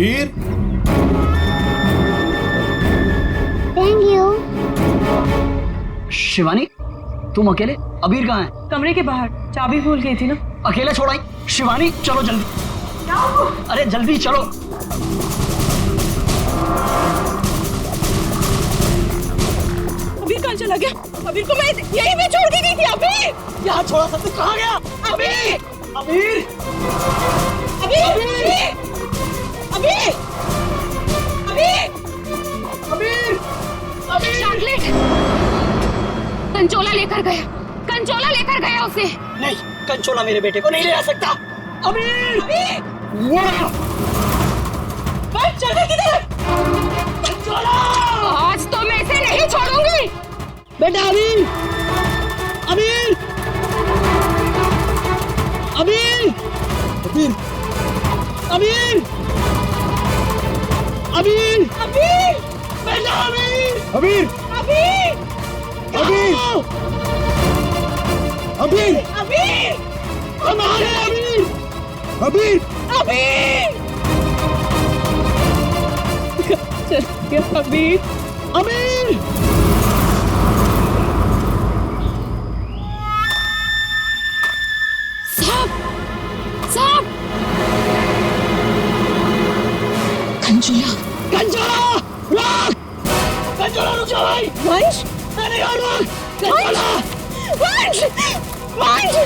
अबीर, thank you. Shivani, तुम अकेले? अबीर कहाँ है? कमरे के बाहर, चाबी भूल गई थी ना। अकेले छोड़ाई? शिवानी चलो जल्दी। अरे जल्दी चलो। अबीर कहाँ चला गया? अबीर को मैं यहीं पे छोड़ के गई थी। अबीर यहाँ छोड़ा था, तू कहाँ गया? अबीर अबीर, अबीर अबीर अबीर अबीर, अबीर। चॉकलेट कंचोला लेकर गया, कंचोला लेकर गया उसे। नहीं, कंचोला मेरे बेटे को नहीं ले आ सकता। अबीर, वाह! चल किधर? कंचोला! आज तो मैं इसे नहीं छोड़ूंगी। बेटा अबीर, अबीर, अबीर, अबीर, अबीर, अबीर, अबीर बेटा अबीर, अबीर, अबीर अबीर, अबीर, अबीर हमारे अबीर, अबीर, अबीर अबीर अबीर। साहब, साहब, कंचोला, कंचोला, रुक! कंचोला रुक जा भाई। वंश मैंने कहा रुक! कंचोला! वंश वंश वंश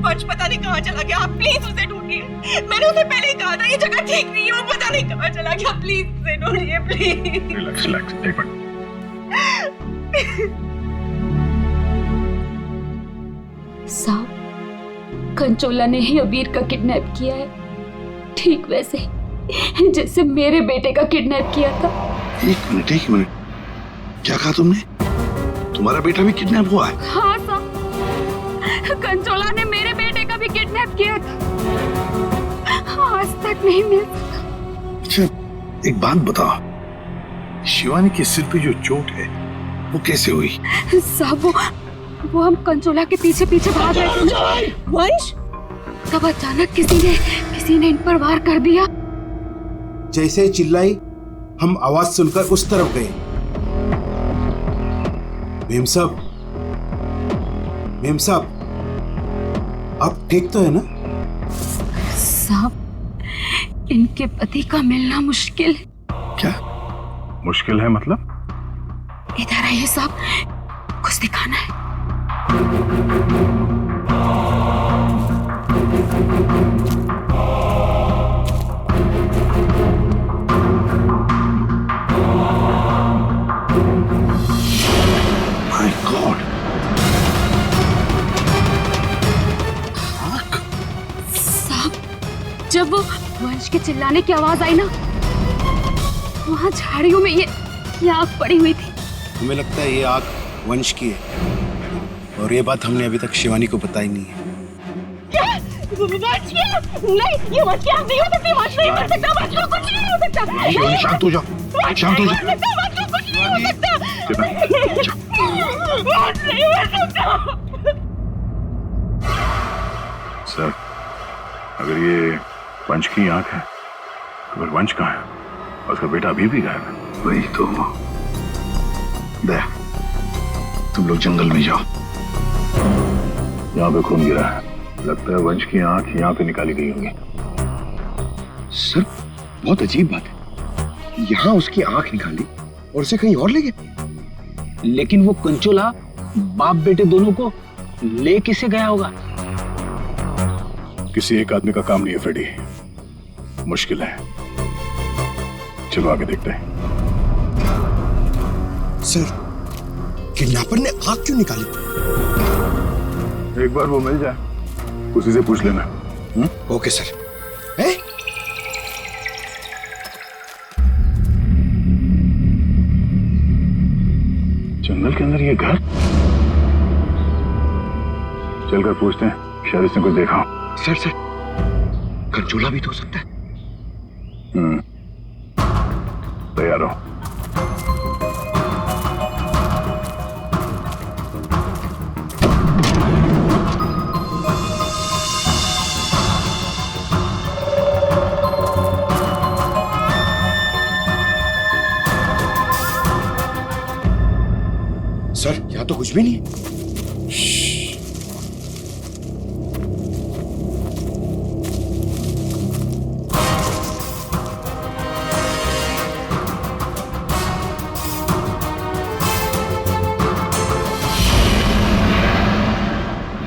वंश पता नहीं कहाँ चला गया। आप प्लीज उसे ढूंढिए। मैंने उसे पहले ही कहा था ये जगह ठीक नहीं है। वो पता नहीं कहाँ चला गया। प्लीज उसे ढूंढिए प्लीज। रिलैक्स, रिलैक्स, एक मिनट। साहब, कंचोला ने ही अबीर का किडनैप किया है, ठीक वैसे ही जैसे मेरे बेटे का किडनैप किया था। एक मिनट, एक मिनट, क्या कहा तुमने? तुम्हारा बेटा भी किडनैप हुआ है? हाँ साहब, कंचोला ने मेरे बेटे का भी किडनैप किया था, आज तक नहीं मिल सका। अच्छा, एक बात बताओ, शिवानी के सिर पे जो चोट है वो कैसे हुई? साहब वो हम कंचोला के पीछे पीछे भाग रहे थे ना, वंश तब अचानक किसी ने इन पर वार कर दिया। जैसे ही चिल्लाई हम आवाज सुनकर उस तरफ गए। मेम साहब, आप ठीक तो है ना? साहब, इनके पति का मिलना मुश्किल है। क्या मुश्किल है मतलब? इधर आइए साहब, कुछ दिखाना है। माय गॉड, साहब, जब वो वंश के चिल्लाने की आवाज आई ना, वहां झाड़ियों में ये आग पड़ी हुई थी। हमें लगता है ये आग वंश की है, और ये बात हमने अभी तक शिवानी को बताई नहीं है। नहीं, ये वंश की आग नहीं हो सकती। वंश नहीं मर सकता। वंश को कुछ नहीं हो सकता। शिवानी शांत हो जाओ, शांत हो जाओ। वंश को कुछ नहीं हो सकता। वंश नहीं मर सकता। सर, अगर ये वंश की आंख है तो फिर वंश कहाँ है? और उसका बेटा अभी भी गायब है। वही तो। दया, तुम लोग जंगल में जाओ। यहाँ पे खून गिरा है, लगता है वंश की आंख यहाँ पे निकाली गई होंगी। सर, बहुत अजीब बात है, यहाँ उसकी आंख निकाली और उसे कहीं और ले गए। लेकिन वो कंचोला बाप बेटे दोनों को ले किसे गया होगा? किसी एक आदमी का काम नहीं है फ्रेडी, मुश्किल है। चलो आगे देखते हैं। सर, किडनैपर ने आंख क्यों निकाली? एक बार वो मिल जाए, उसी से पूछ लेना। Okay sir. है? जंगल के अंदर ये घर? चलकर पूछते हैं, शायद इसने कुछ देखा हो। सर सर, कंचोला भी तो हो सकता है। तैयार हो। सर यहाँ तो कुछ भी नहीं है।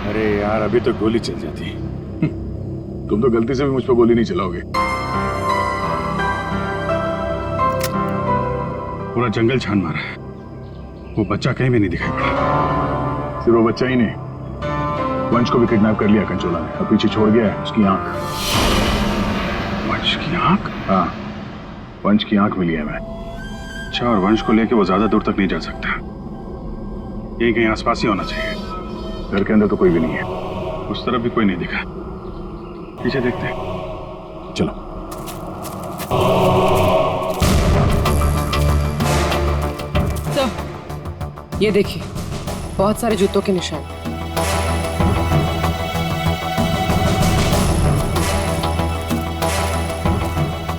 अरे यार, अभी तो गोली चल जाती। तुम तो गलती से भी मुझ पर गोली नहीं चलाओगे। पूरा जंगल छान मारा है, वो बच्चा कहीं भी नहीं दिखाई पड़ा। सिर्फ वो बच्चा ही नहीं, वंश को भी किडनैप कर लिया कंचोला ने और पीछे छोड़ गया है उसकी आंख। वंश की आंख? हाँ, वंश की आंख मिली है मैं। अच्छा, और वंश को लेके वो ज्यादा दूर तक नहीं जा सकता, यही कहीं आसपास ही होना चाहिए। घर के अंदर तो कोई भी नहीं है, उस तरफ भी कोई नहीं दिखा। पीछे देखते हैं, चलो। ये देखिए, बहुत सारे जूतों के निशान।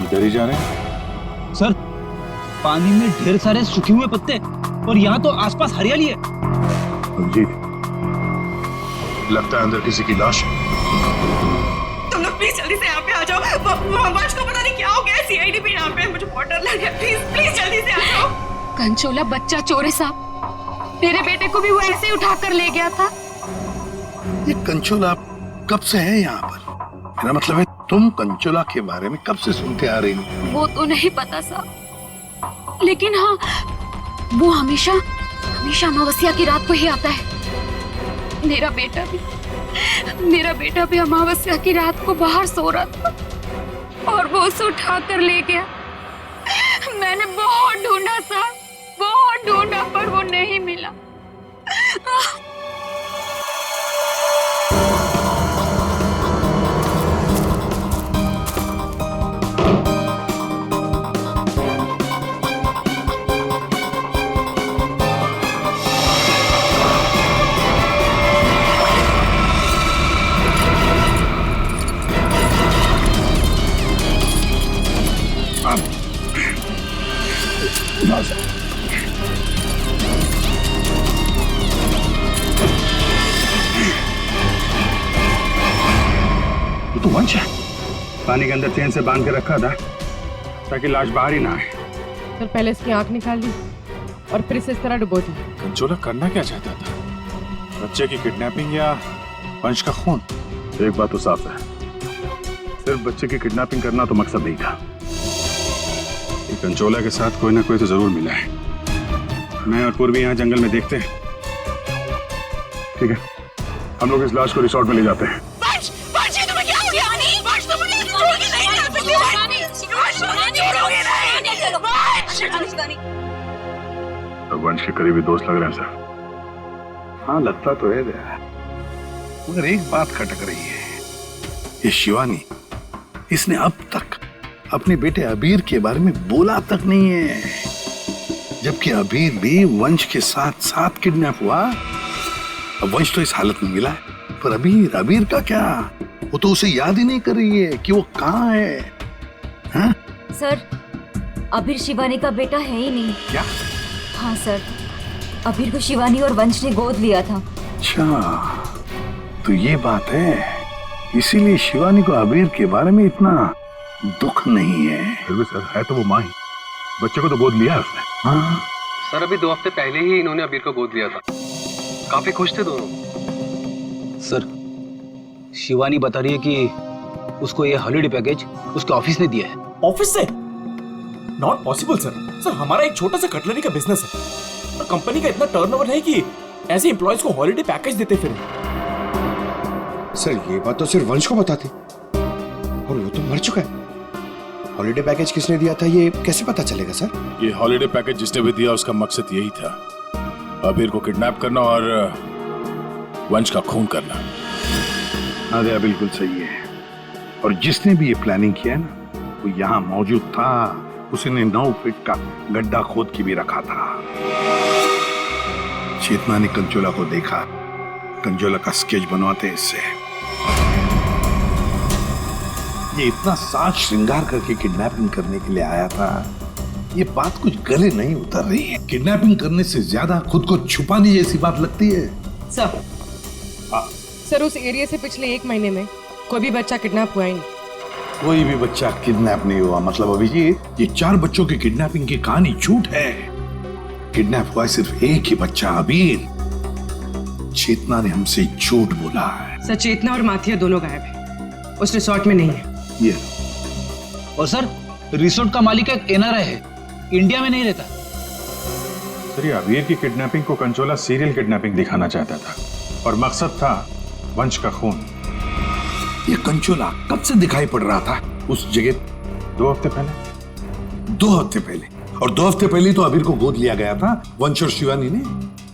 इधर ही जा रहे हैं। सर, पानी में ढेर सारे सूखे हुए पत्ते और यहाँ तो आसपास हरियाली है। अभिजीत, लगता है अंदर किसी की लाश है। तुम लोग प्लीज जल्दी से यहाँ पे आ जाओ। वंश को पता नहीं क्या हो गया, सीआईडी भी यहाँ पे है, मुझे बहुत डर लग रहा है। प्लीज प्लीज जल्दी से आ जाओ। कंचोला बच्चा चोर है साहब, मेरे बेटे को भी वो ऐसे ही उठा कर ले गया था। ये कंचोला कब से है यहाँ पर? मेरा मतलब है, तुम कंचोला के बारे में कब से सुनते आ रही हो? वो तो नहीं पता साहब, लेकिन हाँ, वो हमेशा अमावस्या की रात को ही आता है। मेरा बेटा भी अमावस्या की रात को बाहर सो रहा था और वो उसे उठा कर ले गया। मैंने बहुत ढूंढा साहब, बहुत ढूंढा, पर वो नहीं मिला। तो वंश है, पानी के अंदर चेन से बांध के रखा था ताकि लाश बाहर ही ना आए। सर, पहले इसकी आंख निकाल ली और फिर इसे इस तरह डुबो दी। कंचोला करना क्या चाहता था? बच्चे की किडनैपिंग या वंश का खून? एक बात तो साफ है, सिर्फ बच्चे की किडनैपिंग करना तो मकसद नहीं था। ये कंचोला के साथ कोई ना कोई तो जरूर मिला है। मैं और पूर्वी यहाँ जंगल में देखते हैं। ठीक है, हम लोग इस लाश को रिसोर्ट में ले जाते हैं। तो वंश के करीबी दोस्त लग रहे हैं सर। हाँ, लगता तो है, मगर एक बात खटक रही है। ये शिवानी, इसने अब तक अपने बेटे अबीर के बारे में बोला तक नहीं है, जबकि अबीर भी वंश के साथ साथ किडनैप हुआ। अब वंश तो इस हालत में मिला है, पर अबीर का क्या? वो तो उसे याद ही नहीं कर रही है कि वो कहाँ है। हाँ? सर, अबीर शिवानी का बेटा है ही नहीं। क्या? हाँ सर, अबीर को शिवानी और वंश ने गोद लिया था। अच्छा, तो ये बात है, इसीलिए शिवानी को अबीर के बारे में इतना दुख नहीं है। फिर भी सर, है तो वो माँ ही, बच्चे को तो गोद लिया है उसने। हाँ सर, अभी 2 हफ्ते पहले ही इन्होंने अबीर को गोद लिया था, काफी खुश थे दोनों। सर, शिवानी बता रही है कि उसको ये हॉलिडे पैकेज उसके ऑफिस ने दिया है। ऑफिस से? Not possible sir. सर, हमारा एक छोटा सा कटलरी का बिजनेस है और कंपनी का इतना टर्नओवर नहीं कि ऐसे एम्प्लॉयज को हॉलिडे पैकेज देते फिर। सर, ये बात तो सिर्फ वंश को बताते, और वो तो मर चुका है। हॉलिडे पैकेज किसने दिया था ये कैसे पता चलेगा सर? ये हॉलिडे पैकेज जिसने भी दिया उसका मकसद यही था, अबीर को किडनैप करना और वंश का खून करना। नादिया बिल्कुल सही है, और जिसने भी ये प्लानिंग किया है ना, वो यहाँ मौजूद था। उसने 9 फीट का गड्ढा खोद के भी रखा था। चेतना ने कंचोला को देखा, कंचोला का स्केच बनवाते इससे। ये इतना साज श्रृंगार करके किडनैपिंग करने के लिए आया था, ये बात कुछ गले नहीं उतर रही है। किडनैपिंग करने से ज्यादा खुद को छुपाने जैसी बात लगती है। सर सर उस एरिया से पिछले 1 महीने में कोई भी बच्चा किडनैप हुआ ही नहीं। कोई भी बच्चा किडनैप नहीं हुआ मतलब अभिजीत, ये 4 बच्चों की किडनैपिंग की कहानी झूठ है। किडनैप हुआ सिर्फ एक ही बच्चा, अबीर। चेतना ने हमसे झूठ बोला है। सर चेतना और माथिया दोनों गायब है, उस रिसोर्ट में नहीं है। ये और सर रिसोर्ट का मालिक एक एनआरआई है, इंडिया में नहीं रहता। सर ये अबीर की किडनैपिंग को कंचोला सीरियल किडनैपिंग दिखाना चाहता था, और मकसद था वंश का खून। ये कंचोला कब से दिखाई पड़ रहा था उस जगह? 2 हफ्ते पहले। 2 हफ्ते पहले, और 2 हफ्ते पहले तो अबीर को गोद लिया गया था वंश और शिवानी ने।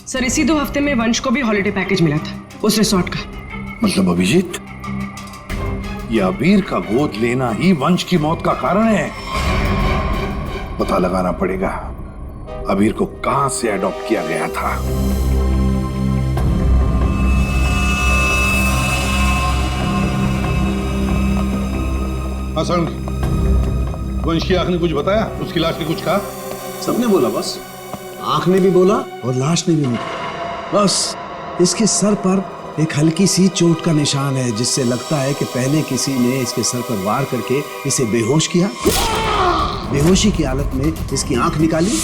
सर इसी 2 हफ्ते में वंश को भी हॉलिडे पैकेज मिला था उस रिसोर्ट का। मतलब अभिजीत, ये अबीर का गोद लेना ही वंश की मौत का कारण है। पता लगाना पड़ेगा अबीर को कहां से अडॉप्ट किया गया था। असम वंश की आंख ने कुछ बताया? उसकी लाश ने कुछ कहा? सबने बोला बस, आंख ने भी बोला और लाश ने भी बोला। बस इसके सर पर एक हल्की सी चोट का निशान है, जिससे लगता है कि पहले किसी ने इसके सर पर वार करके इसे बेहोश किया। बेहोशी की हालत में इसकी आंख निकाली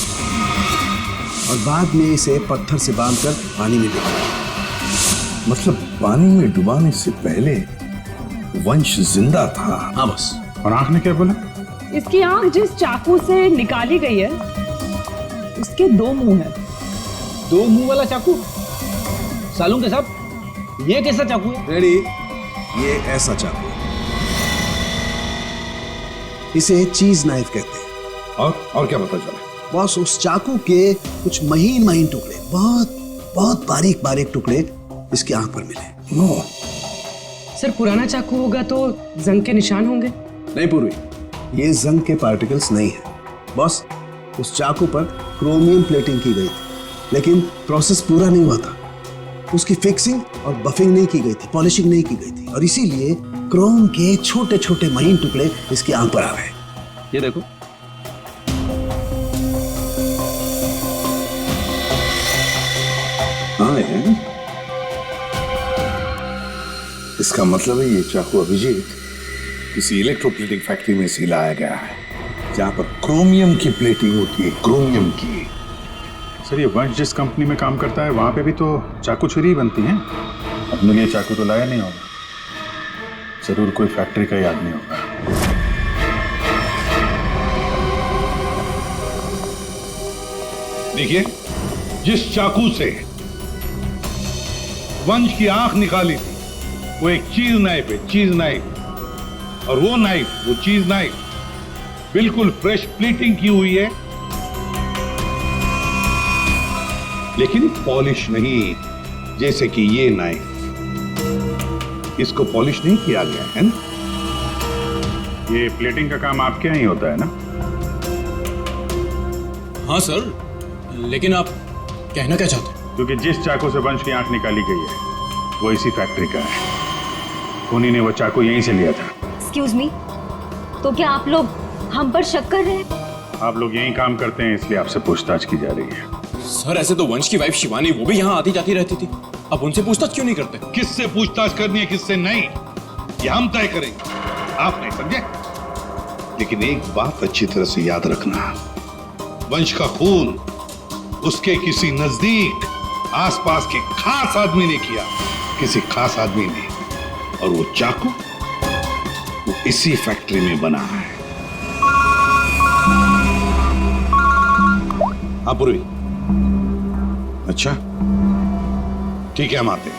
और बाद में इसे पत्थर से बांधकर पानी में डुबाया। मतलब पानी में डुबाने से पहले वंश जिंदा था? हाँ बस। और आंख ने क्या बोला? इसकी आंख जिस चाकू से निकाली गई है उसके 2 मुंह है। 2 मुंह वाला चाकू? सालून के साथ ये कैसा चाकू है? रेडी, ये ऐसा चाकू है, इसे चीज नाइफ कहते हैं। और क्या पता चला? बॉस उस चाकू के कुछ महीन महीन टुकड़े, बहुत बहुत बारीक बारीक टुकड़े इसकी आंख पर मिले। नो सर पुराना चाकू होगा तो जंग के निशान होंगे। नहीं पूर्वी, ये जंग के पार्टिकल्स नहीं है बॉस। उस चाकू पर क्रोमियम प्लेटिंग की गई थी, लेकिन प्रोसेस पूरा नहीं हुआ था। उसकी फिक्सिंग और बफिंग नहीं की गई थी, पॉलिशिंग नहीं की गई थी, और इसीलिए क्रोम के छोटे छोटे महीन टुकड़े इसकी आंख पर आ गए। ये देखो, हाँ है। इसका मतलब है ये चाकू अभिजीत किसी इलेक्ट्रोप्लेटिंग फैक्ट्री में से लाया गया है, जहां पर क्रोमियम की प्लेटिंग होती है, क्रोमियम की। सर ये वंश जिस कंपनी में काम करता है वहां पे भी तो चाकू छुरी ही बनती हैं। अपने लिए चाकू तो लाया नहीं होगा, जरूर कोई फैक्ट्री का ही आदमी होगा। देखिए, जिस चाकू से वंश की आंख निकाली थी वो एक चीज नाइफ है, चीज नाइफ। और वो नाइफ, वो चीज नाइफ बिल्कुल फ्रेश प्लीटिंग की हुई है, लेकिन पॉलिश नहीं, जैसे कि ये नाइफ। इसको पॉलिश नहीं किया गया है ना? ये प्लेटिंग का काम आपके यहाँ ही होता है ना? हाँ सर, लेकिन आप कहना क्या चाहते हैं? क्योंकि जिस चाकू से वंश की आंख निकाली गई है वो इसी फैक्ट्री का है। खूनी ने वो चाकू यहीं से लिया था। एक्सक्यूज मी, तो क्या आप लोग हम पर शक कर रहे हैं? आप लोग यहीं काम करते हैं इसलिए आपसे पूछताछ की जा रही है। सर ऐसे तो वंश की वाइफ शिवानी, वो भी यहाँ आती जाती रहती थी, अब उनसे पूछताछ क्यों नहीं करते? किससे पूछताछ करनी है, किससे नहीं, ये हम तय करेंगे, आप नहीं, समझे? लेकिन एक बात अच्छी तरह से याद रखना, वंश का खून उसके किसी नजदीक आसपास के खास आदमी ने किया, किसी खास आदमी ने, और वो चाकू वो इसी फैक्ट्री में बना है। हाँ पूर्वी, अच्छा ठीक है, हम आते हैं।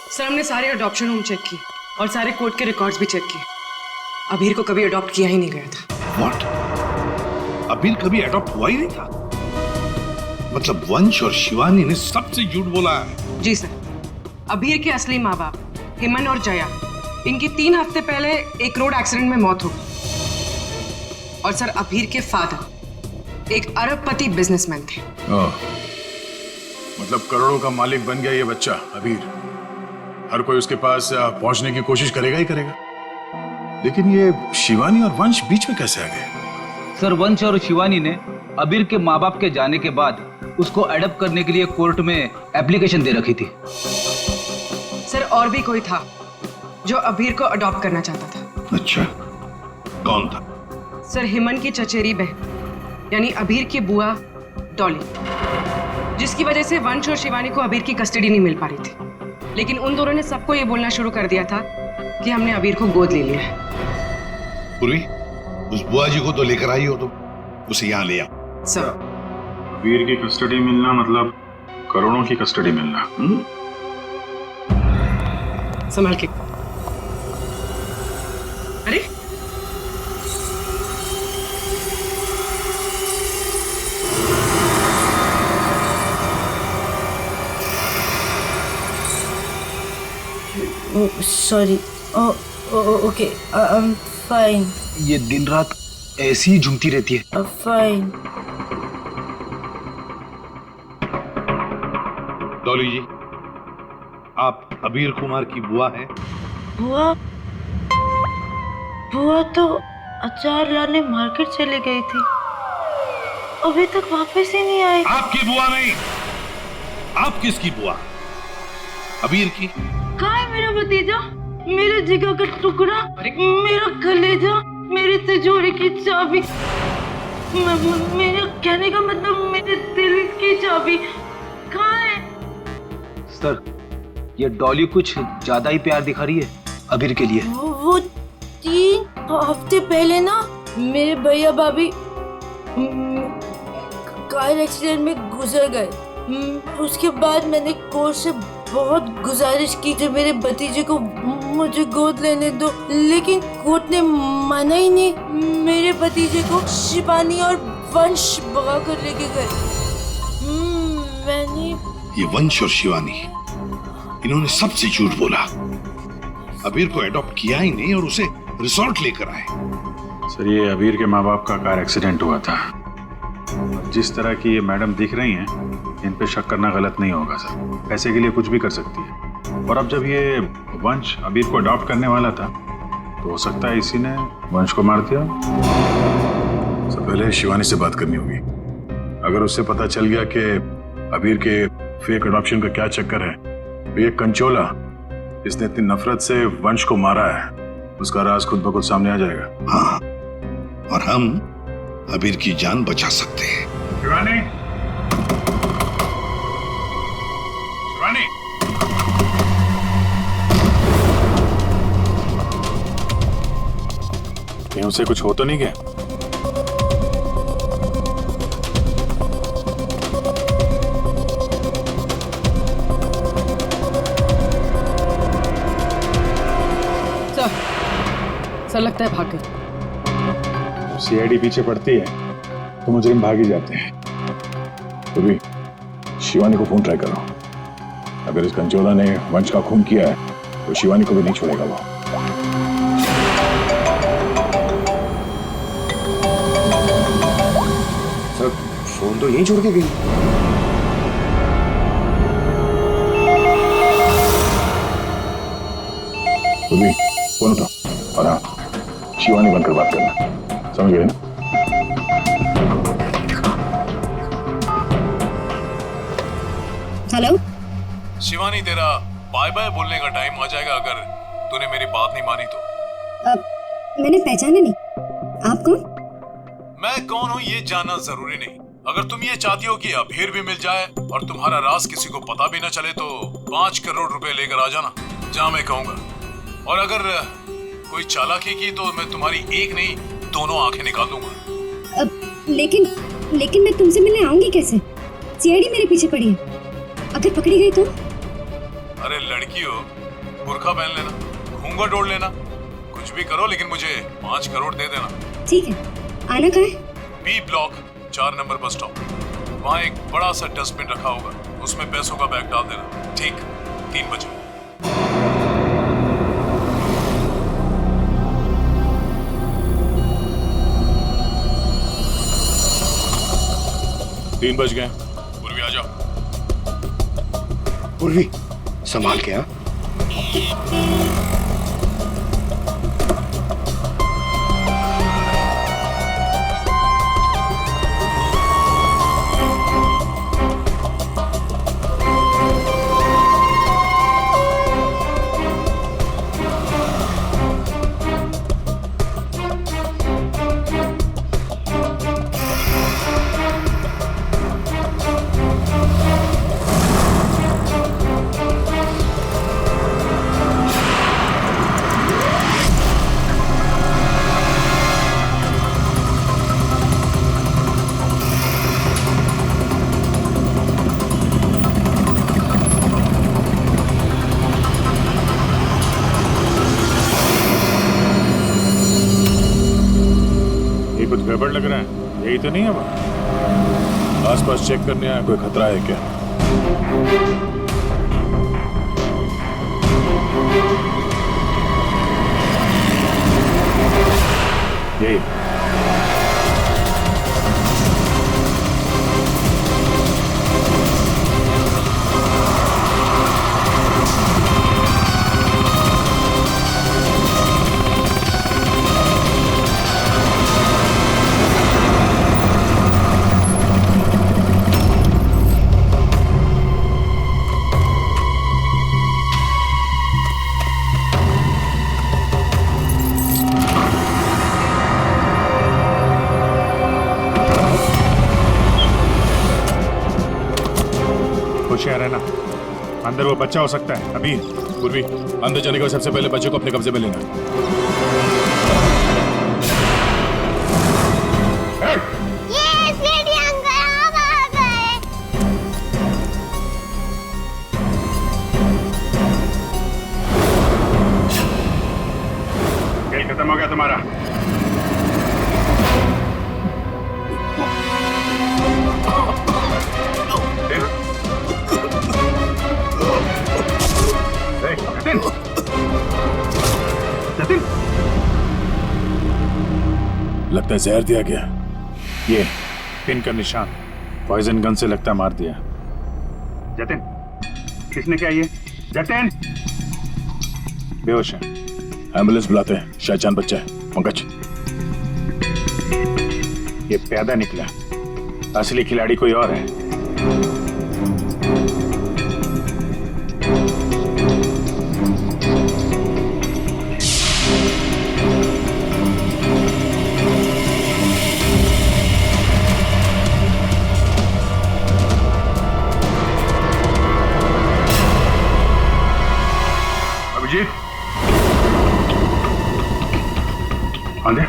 सर हमने सारे अडॉप्शन होम चेक किए और सारे कोर्ट के रिकॉर्ड्स भी चेक किए। अबीर को कभी अडॉप्ट किया ही नहीं गया था। व्हाट? अबीर कभी अडॉप्ट हुआ ही नहीं था? मतलब वंश और शिवानी ने सबसे झूठ बोला है? जी सर, अभीर के असली माँ बाप हेमन और जया, इनकी 3 हफ्ते पहले एक रोड एक्सीडेंट में मौत हो गई। और सर अभीर के फादर एक अरबपति बिजनेसमैन थे। मतलब करोड़ों का मालिक बन गया ये बच्चा अबीर। हर कोई उसके पास पहुंचने की कोशिश करेगा ही करेगा। लेकिन ये शिवानी और वंश बीच में कैसे आ गए? सर वंश और शिवानी ने अबीर के माँ बाप के जाने के बाद उसको एडॉप्ट करने के लिए कोर्ट में एप्लीकेशन दे रखी थी। सर और भी कोई था जो अभीर को अडॉप्ट करना चाहता था। अच्छा, कौन था? सर हेमन की चचेरी बहन यानी अभीर की बुआ डॉली, जिसकी वजह से वंश और शिवानी को अभीर की कस्टडी नहीं मिल पा रही थी। लेकिन उन दोनों ने सबको ये बोलना शुरू कर दिया था कि हमने अभीर को गोद ले लिया है। पूर्वी, उस बुआ जी को तो लेकर आई हो, तो उसे यहाँ ले आओ। सर वीर की कस्टडी मिलना मतलब करोड़ों की कस्टडी मिलना। संभाल के। अरे sorry. Okay, I am fine. ये दिन रात ऐसी ही झूमती रहती है। फाइन। डॉली जी, आप अबीर कुमार की बुआ हैं? बुआ? बुआ तो अचार लाने मार्केट चली गई थी, अभी तक वापस ही नहीं आई। आपकी बुआ नहीं, आप किसकी बुआ? अबीर की? कहाँ है मेरा भतीजा, मेरे जिगर का टुकड़ा, मेरा कलेजा, मेरी तिजोरी की चाबी, मेरे कहने का मतलब मेरे दिल की चाबी कहाँ है? सर ये डॉली कुछ ज्यादा ही प्यार दिखा रही है अबीर के लिए। वो 3 हफ्ते पहले ना मेरे भैया भाभी कार एक्सीडेंट में गुजर गए। उसके बाद मैंने कोर्ट से बहुत गुजारिश की कि मेरे भतीजे को मुझे गोद लेने दो, लेकिन कोर्ट ने माना ही नहीं। मेरे भतीजे को शिवानी और वंश भगा कर लेके गए। मैंने ये वंश और शिवानी, इन्होंने सबसे झूठ बोला। अबीर को एडॉप्ट किया ही नहीं और उसे रिसोर्ट लेकर आए। सर ये अबीर के माँ बाप का कार एक्सीडेंट हुआ था। जिस तरह की ये मैडम दिख रही हैं, इन पे शक करना गलत नहीं होगा सर। पैसे के लिए कुछ भी कर सकती है। और अब जब ये वंश अबीर को अडॉप्ट करने वाला था, तो हो सकता है इसी ने वंश को मार दिया। सबसे पहले शिवानी से बात करनी होगी। अगर उससे पता चल गया कि अबीर के फेक अडॉप्शन का क्या चक्कर है, तो ये कंचोला इसने इतनी नफरत से वंश को मारा है, उसका राज खुद ब खुद सामने आ जाएगा। हाँ, और हम अबीर की जान बचा सकते हैं। शिवानी, शिवानी, कहीं उसे कुछ हो तो नहीं गया? सर लगता है भाग गए। सीआईडी पीछे पड़ती है तो मुजरिम भाग ही जाते हैं। तो भी शिवानी को फोन ट्राई करो। अगर इस कंचोला ने वंश का खून किया है तो शिवानी को भी नहीं छोड़ेगा वो। सर फोन तो यहीं छोड़ के गई। तो भी फोन उठा और हाँ, शिवानी बनकर बात करना, समझ गए ना? हेलो शिवानी, तेरा बाय बाय बोलने का टाइम आ जाएगा अगर तूने मेरी बात नहीं मानी तो। मैंने पहचाना नहीं, आप कौन? मैं कौन हूँ ये जानना जरूरी नहीं। अगर तुम ये चाहती हो कि अबीर भी मिल जाए और तुम्हारा राज किसी को पता भी न चले, तो 5 करोड़ रुपए लेकर आ जाना, जहाँ मैं कहूँगा। और अगर कोई चालाकी की तो मैं तुम्हारी एक नहीं 2 आंखें निकाल दूंगा। लेकिन मैं तुमसे मिलने आऊंगी कैसे? सीआईडी मेरे पीछे पड़ी है, अगर पकड़ी गई तो? अरे लड़की हो, बुर्का पहन लेना, घूंघट ओढ़ लेना, कुछ भी करो, लेकिन मुझे 5 करोड़ दे देना। ठीक है, आना कहाँ है? B block 4 number bus stop. वहाँ एक बड़ा सा डस्टबिन रखा होगा, उसमें पैसों का बैग डाल देना। ठीक 3 बजे। तीन बज गए। पूर्वी आ जाओ। पूर्वी संभाल के। हाँ कुछ गड़बड़ लग रहा है, यही तो नहीं है वो? आसपास चेक करने आया, कोई खतरा है क्या? यही होशियार है ना, अंदर वो बच्चा हो सकता है। अभी पूर्वी, अंदर जाने के बाद सबसे पहले बच्चे को अपने कब्जे में लेना। खेल खत्म हो गया तुम्हारा। जतिन, लगता है जहर दिया गया। ये पिन का निशान पॉइजन गन से लगता मार दिया। जतिन, किसने क्या ये? जतिन, बेहोश है। एम्बुलेंस बुलाते हैं, शायद जान बच्चा है। पंकज, ये प्यादा निकला, असली खिलाड़ी कोई और है। अभिजीत, आंधे,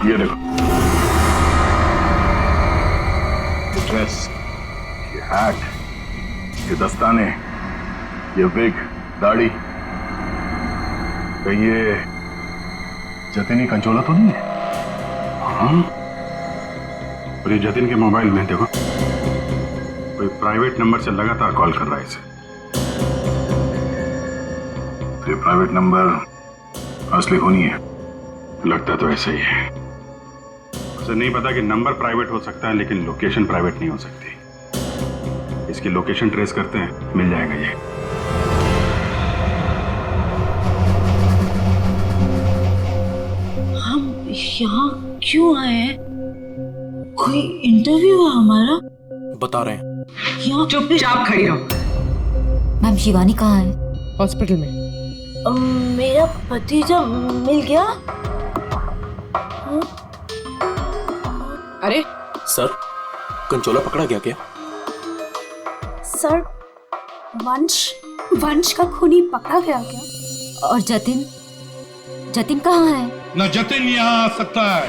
ये देखो, ड्रेस, ये हैट, ये दस्ताने, ये विग, दाढ़ी, कहीं ये जतिन ही कंचोला तो नहीं है? हाँ, और ये जतिन के मोबाइल में देखो, कोई प्राइवेट नंबर से लगातार कॉल कर रहा है इसे। ये प्राइवेट नंबर असली होनी है। लगता तो ऐसा ही है। उसे नहीं पता कि नंबर प्राइवेट हो सकता है, लेकिन लोकेशन प्राइवेट नहीं हो सकती। इसकी लोकेशन ट्रेस करते हैं, मिल जाएगा ये। हम यहाँ क्यों आए हैं? कोई इंटरव्यू है हमारा? बता रहे हैं। यहाँ चुपचाप खड़ी रहो। मैम, शिवानी कहाँ है? हॉस्पिटल में। मेरा भतीजा मिल गया? अरे सर, कंचोला पकड़ा गया क्या? सर, वंश का खूनी पकड़ा गया क्या? और जतिन? जतिन कहाँ है? न जतिन यहाँ आ सकता है,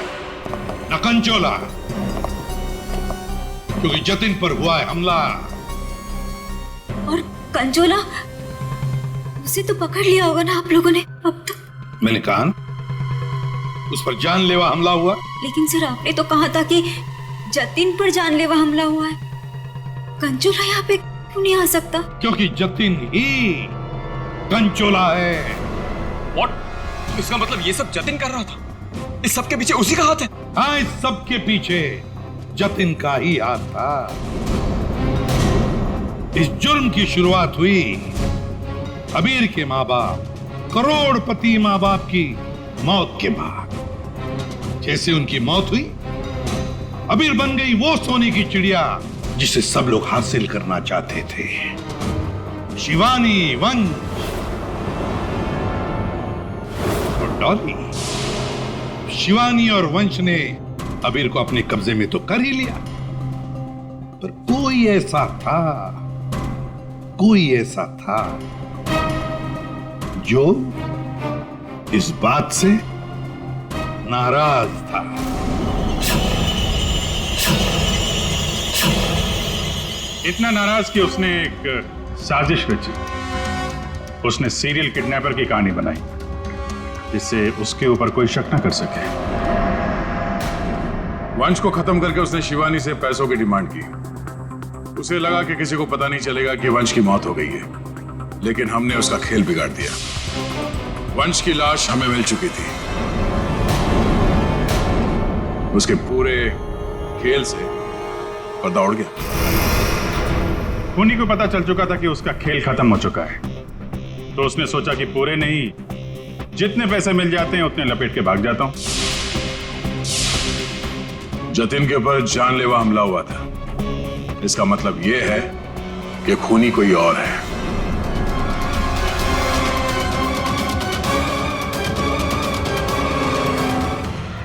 न कंचोला, क्योंकि जतिन पर हुआ है हमला। और कंचोला, उसे तो पकड़ लिया होगा ना आप लोगों ने अब तो? मैंने कहा उस पर जानलेवा हमला हुआ। लेकिन सर, आपने तो कहा था कि जतिन पर जानलेवा हमला हुआ है, कंचोला यहाँ पे क्यों नहीं आ सकता? क्योंकि जतिन ही कंचोला है। व्हाट? इसका मतलब ये सब जतिन कर रहा था? इस सब के पीछे उसी का हाथ है? हाँ, इस सब के पीछे जतिन का ही हाथ था। इस जुर्म की शुरुआत हुई अबीर के माँ बाप, करोड़पति माँ बाप की मौत के बाद। जैसे उनकी मौत हुई, अबीर बन गई वो सोने की चिड़िया जिसे सब लोग हासिल करना चाहते थे, शिवानी, वंश और डॉली। शिवानी और वंश ने अबीर को अपने कब्जे में तो कर ही लिया, पर कोई ऐसा था जो इस बात से नाराज था। इतना नाराज कि उसने एक साजिश रची। उसने सीरियल किडनैपर की कहानी बनाई जिससे उसके ऊपर कोई शक न कर सके। वंश को खत्म करके उसने शिवानी से पैसों की डिमांड की। उसे लगा कि किसी को पता नहीं चलेगा कि वंश की मौत हो गई है, लेकिन हमने उसका खेल बिगाड़ दिया। वंश की लाश हमें मिल चुकी थी। उसके पूरे खेल से पर्दा उड़ गया। खूनी को पता चल चुका था कि उसका खेल खत्म हो चुका है, तो उसने सोचा कि पूरे नहीं, जितने पैसे मिल जाते हैं उतने लपेट के भाग जाता हूं। जतिन के ऊपर जानलेवा हमला हुआ था। इसका मतलब यह है कि खूनी कोई और है।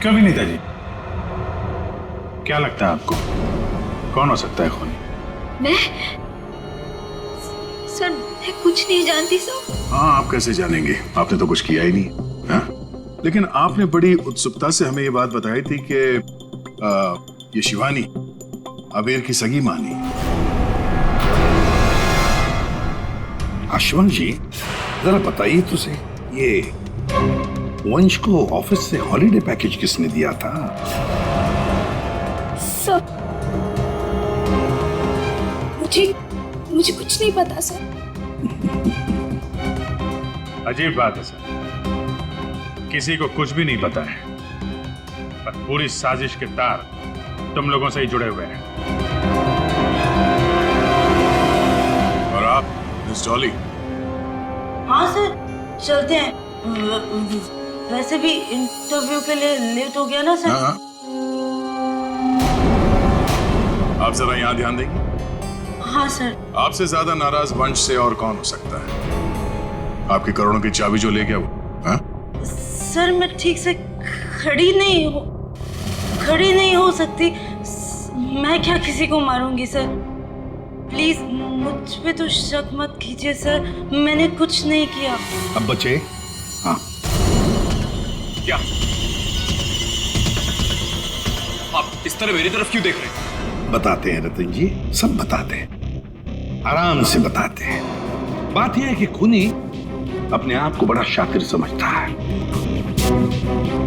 कभी नहीं था जी। क्या लगता है आपको, कौन हो सकता है खूनी? मैं सर, मैं कुछ नहीं जानती सर। हाँ, आप कैसे जानेंगे? आपने तो कुछ किया ही नहीं। हाँ? लेकिन आपने बड़ी उत्सुकता से हमें ये बात बताई थी कि ये शिवानी अबीर की सगी मानी। अश्वंत जी, जरा बताइए तो सही, ये वंश को ऑफिस से हॉलिडे पैकेज किसने दिया था? सर, मुझे कुछ नहीं पता सर। अजीब बात है सर, किसी को कुछ भी नहीं पता है, पर पूरी साजिश के तार तुम लोगों से ही जुड़े हुए हैं। और आप मिस डॉली? हाँ सर, चलते हैं। वैसे भी इंटरव्यू के लिए लेट हो गया ना सर। हाँ। आप जरा यहाँ ध्यान देंगे? हाँ सर। आपसे ज्यादा नाराज वंश से और कौन हो सकता है? आपकी करोड़ों की चाबी जो ले गया वो। हाँ? सर, मैं ठीक से खड़ी नहीं हो सकती। मैं क्या किसी को मारूंगी सर? प्लीज मुझ पे तो शक मत कीजिए सर, मैंने कुछ नहीं किया। अब बचे? हाँ। क्या आप इस तरह मेरी तरफ क्यों देख रहे हैं? बताते हैं रतन जी, सब बताते हैं, आराम से बताते हैं। बात यह है कि खूनी अपने आप को बड़ा शातिर समझता है।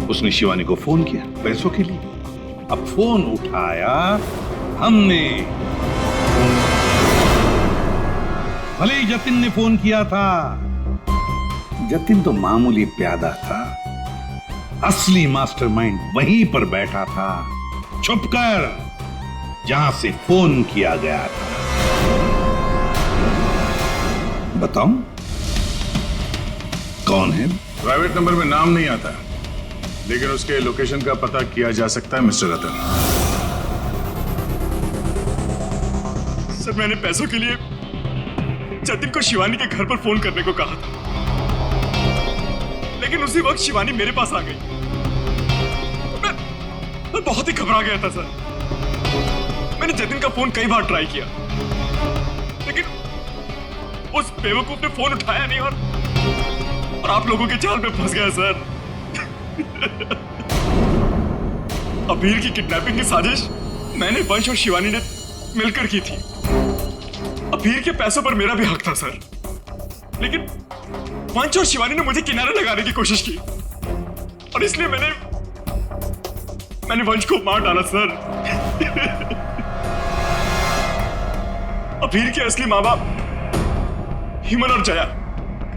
उसने शिवानी को फोन किया पैसों के लिए। अब फोन उठाया हमने। भले ही जतिन ने फोन किया था, जतिन तो मामूली प्यादा था, असली मास्टरमाइंड वहीं पर बैठा था, छुपकर, जहां से फोन किया गया था। बताऊं कौन है? प्राइवेट नंबर में नाम नहीं आता, लेकिन उसके लोकेशन का पता किया जा सकता है मिस्टर रतन। सर, मैंने पैसों के लिए जतिन को शिवानी के घर पर फोन करने को कहा था, लेकिन उसी वक्त शिवानी मेरे पास आ गई। मैं बहुत ही घबरा गया था सर। मैंने जतिन का फोन कई बार ट्राई किया, लेकिन उस बेवकूफ ने फोन उठाया नहीं और आप लोगों के जाल में फंस गया सर। अबीर की किडनैपिंग की साजिश मैंने, वंश और शिवानी ने मिलकर की थी। अबीर के पैसों पर मेरा भी हक था सर, लेकिन वंश और शिवानी ने मुझे किनारे लगाने की कोशिश की और इसलिए मैंने वंश को मार डाला सर। अबीर के असली माँ बाप हिमन और जया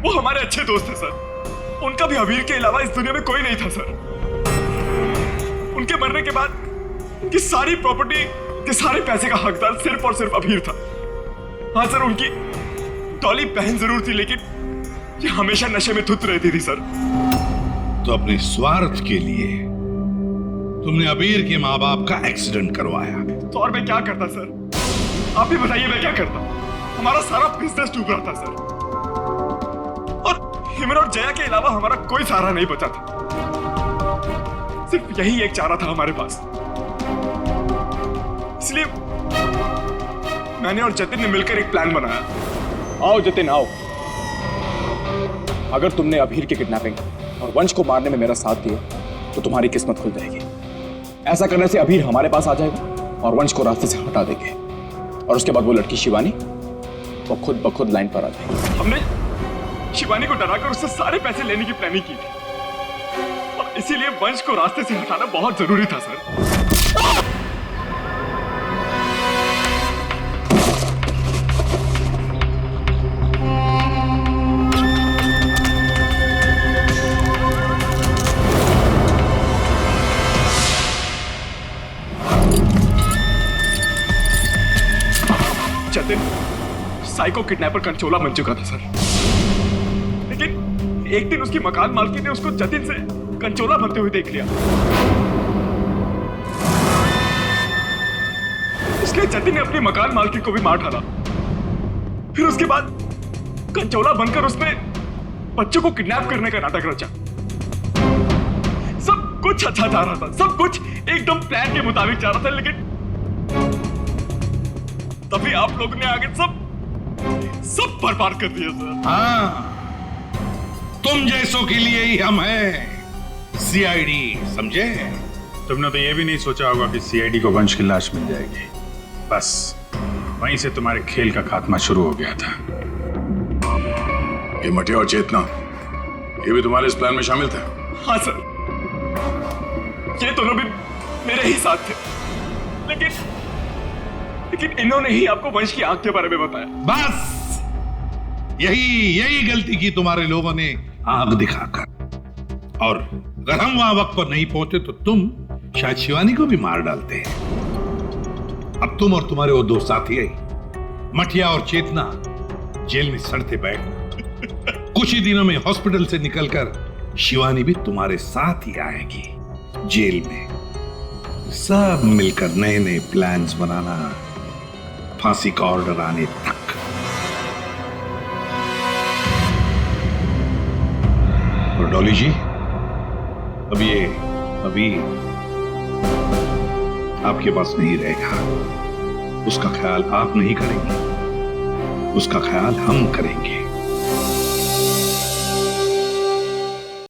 वो हमारे अच्छे दोस्त थे सर। उनका भी अबीर के अलावा इस दुनिया में कोई नहीं था सर। उनके मरने के बाद उनकी सारी प्रॉपर्टी के सारे पैसे का हकदार सिर्फ और सिर्फ अबीर था। हाँ सर, उनकी डॉली बहन जरूर थी, लेकिन ये हमेशा नशे में धुत रहती थी सर। तो अपने स्वार्थ के लिए तुमने अबीर के माँ बाप का एक्सीडेंट करवाया। तो और मैं क्या करता सर? आप ही बताइए मैं क्या करता? हमारा सारा बिजनेस डूब रहा था सर, और हिमन और जया के अलावा हमारा कोई सहारा नहीं बचा था। सिर्फ यही एक चारा था हमारे पास। इसलिए मैंने और जतिन ने मिलकर एक प्लान बनाया। आओ जतिन आओ। अगर तुमने अबीर की किडनैपिंग और वंश को मारने में मेरा साथ दिया तो तुम्हारी किस्मत खुल जाएगी। ऐसा करने से अबीर हमारे पास आ जाएगा और वंश को रास्ते से हटा देंगे, और उसके बाद वो लड़की शिवानी वो खुद ब खुद लाइन पर आ जाएगी। हमने शिवानी को डराकर उससे सारे पैसे लेने की प्लानिंग की थी, और इसीलिए वंश को रास्ते से हटाना बहुत जरूरी था सर। जतिन साइको किडनैपर कंचोला बन चुका था सर, लेकिन एक दिन उसकी मकान मालकिन ने उसको जतिन से कंचोला बनते हुए देख लिया। इसलिए जतिन ने अपनी मकान मालकिन को भी मार डाला। फिर उसके बाद कंचोला बनकर उसने बच्चों को किडनैप करने का नाटक रचा। सब कुछ अच्छा जा रहा था, सब कुछ एकदम प्लान के मुताबिक जा रहा था, लेकिन तभी आप लोगों ने आगे सब बर्बाद कर दिया सर। हाँ, तुम जैसों के लिए ही हम हैं, सीआईडी, समझे? तुमने तो ये भी नहीं सोचा होगा कि सीआईडी को वंश की लाश मिल जाएगी। बस वहीं से तुम्हारे खेल का खात्मा शुरू हो गया था। ये मटिया और चेतना ये भी तुम्हारे इस प्लान में शामिल थे? हाँ सर, ये दोनों भी मेरे ही साथ थे, लेकिन इन्होंने ही आपको वंश की आंख के बारे में बताया। बस यही गलती की तुम्हारे लोगों ने आग दिखाकर, और अगर हम वहां वक्त पर नहीं पहुंचे तो तुम शायद शिवानी को भी मार डालते हैं। अब तुम और तुम्हारे वो दो साथी मटिया और चेतना जेल में सड़ते बैठना। कुछ ही दिनों में हॉस्पिटल से निकलकर शिवानी भी तुम्हारे साथ ही आएगी जेल में। सब मिलकर नए नए प्लान्स बनाना, फांसी का ऑर्डर आने तक। और डॉली जी, अब ये अभी आपके पास नहीं रहेगा। उसका ख्याल आप नहीं करेंगे, उसका ख्याल हम करेंगे।